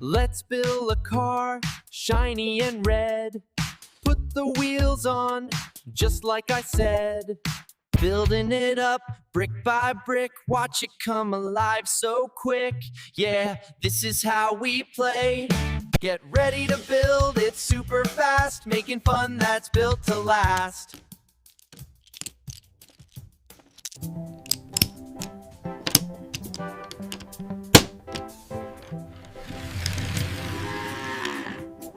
Let's build a car, shiny and red. Put the wheels on, just like I said. Building it up, brick by brick. Watch it come alive so quick. Yeah, this is how we play. Get ready to build it super fast, making fun that's built to last.